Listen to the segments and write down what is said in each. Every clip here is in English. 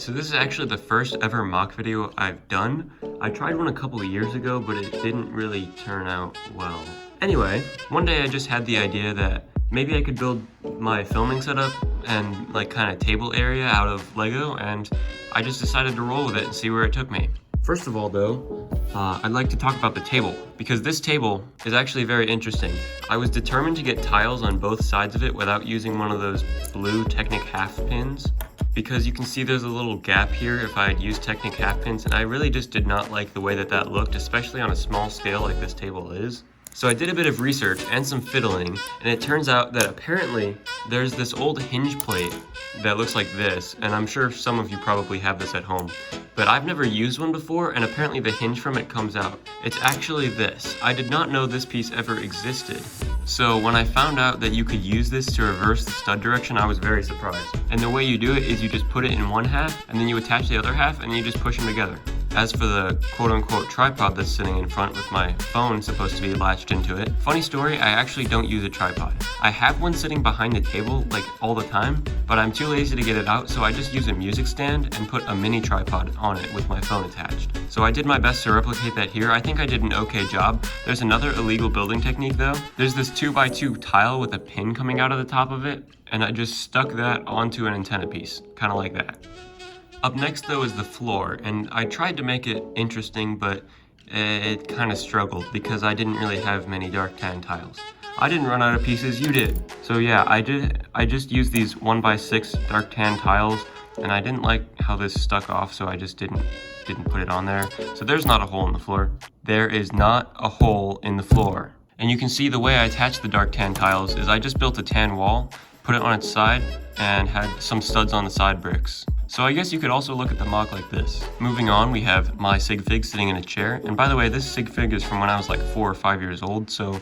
So this is actually the first ever mock video I've done. I tried one a couple of years ago, but it didn't really turn out well. Anyway, one day I just had the idea that maybe I could build my filming setup and like kind of table area out of Lego, and I just decided to roll with it and see where it took me. First of all though, I'd like to talk about the table, because this table is actually very interesting. I was determined to get tiles on both sides of it without using one of those blue Technic half pins, because you can see there's a little gap here if I had used Technic half pins, and I really just did not like the way that that looked, especially on a small scale like this table is. So I did a bit of research and some fiddling, and it turns out that apparently there's this old hinge plate that looks like this, and I'm sure some of you probably have this at home, but I've never used one before, and apparently the hinge from it comes out. It's actually this. I did not know this piece ever existed. So when I found out that you could use this to reverse the stud direction, I was very surprised. And the way you do it is you just put it in one half, and then you attach the other half, and you just push them together. As for the quote-unquote tripod that's sitting in front with my phone supposed to be latched into it, funny story, I actually don't use a tripod. I have one sitting behind the table like all the time, but I'm too lazy to get it out, so I just use a music stand and put a mini tripod on it with my phone attached. So I did my best to replicate that here. I think I did an okay job. There's another illegal building technique though. There's this 2x2 tile with a pin coming out of the top of it, and I just stuck that onto an antenna piece, kind of like that. Up next though is the floor, and I tried to make it interesting, but it kind of struggled because I didn't really have many dark tan tiles. I didn't run out of pieces, you did. So yeah, I just used these 1x6 dark tan tiles, and I didn't like how this stuck off, so I just didn't put it on there. So there's not a hole in the floor. There is not a hole in the floor. And you can see the way I attached the dark tan tiles is I just built a tan wall, put it on its side, and had some studs on the side bricks. So I guess you could also look at the mock like this. Moving on, we have my sig fig sitting in a chair. And by the way, this sig fig is from when I was like 4 or 5 years old, so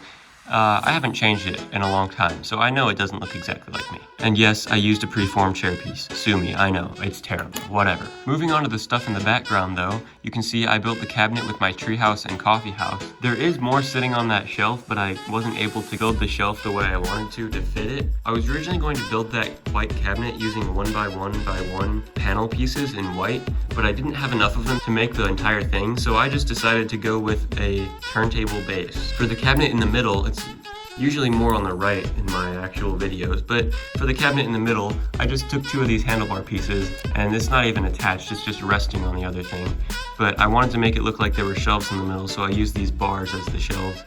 I haven't changed it in a long time, so I know it doesn't look exactly like me. And yes, I used a preformed chair piece. Sue me, I know, it's terrible, whatever. Moving on to the stuff in the background though, you can see I built the cabinet with my treehouse and coffee house. There is more sitting on that shelf, but I wasn't able to build the shelf the way I wanted to fit it. I was originally going to build that white cabinet using 1x1x1 panel pieces in white, but I didn't have enough of them to make the entire thing, so I just decided to go with a turntable base. For the cabinet in the middle, it's usually more on the right in my actual videos, but for the cabinet in the middle, I just took 2 of these handlebar pieces, and it's not even attached, it's just resting on the other thing. But I wanted to make it look like there were shelves in the middle, so I used these bars as the shelves,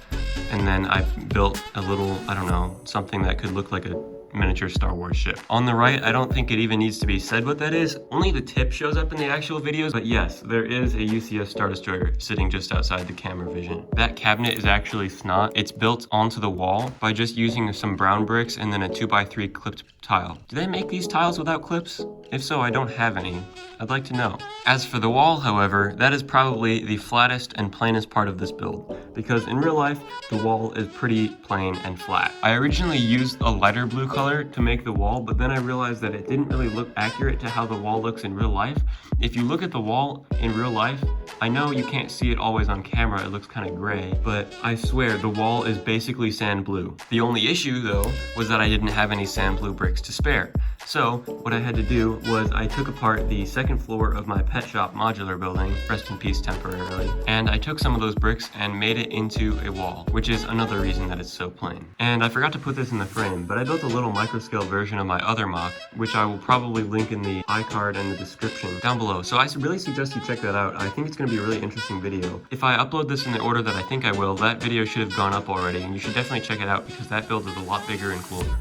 and then I built a little, I don't know, something that could look like a miniature Star Wars ship. On the right, I don't think it even needs to be said what that is. Only the tip shows up in the actual videos, but yes, there is a UCS Star Destroyer sitting just outside the camera vision. That cabinet is actually snot. It's built onto the wall by just using some brown bricks and then a 2x3 clipped tile. Do they make these tiles without clips? If so, I don't have any. I'd like to know. As for the wall, however, that is probably the flattest and plainest part of this build, because in real life, the wall is pretty plain and flat. I originally used a lighter blue color to make the wall, but then I realized that it didn't really look accurate to how the wall looks in real life. If you look at the wall in real life, I know you can't see it always on camera, it looks kind of gray, but I swear the wall is basically sand blue. The only issue though was that I didn't have any sand blue bricks to spare. So what I had to do was I took apart the second floor of my pet shop modular building, rest in peace temporarily, and I took some of those bricks and made it into a wall, which is another reason that it's so plain. And I forgot to put this in the frame, but I built a little microscale version of my other mock, which I will probably link in the iCard and the description down below. So I really suggest you check that out. I think it's going to be a really interesting video. If I upload this in the order that I think I will, that video should have gone up already, and you should definitely check it out because that build is a lot bigger and cooler.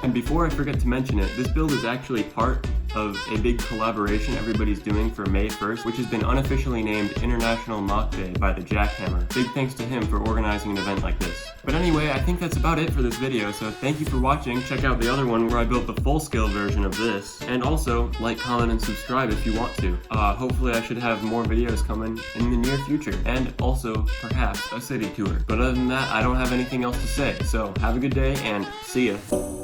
And before I forget to mention it, this build is actually part of a big collaboration everybody's doing for May 1st, which has been unofficially named International Mock Day by the Jackhammer. Big thanks to him for organizing an event like this. But anyway, I think that's about it for this video, so thank you for watching. Check out the other one where I built the full-scale version of this. And also, like, comment, and subscribe if you want to. Hopefully I should have more videos coming in the near future. And also, perhaps, a city tour. But other than that, I don't have anything else to say. So, have a good day, and see ya.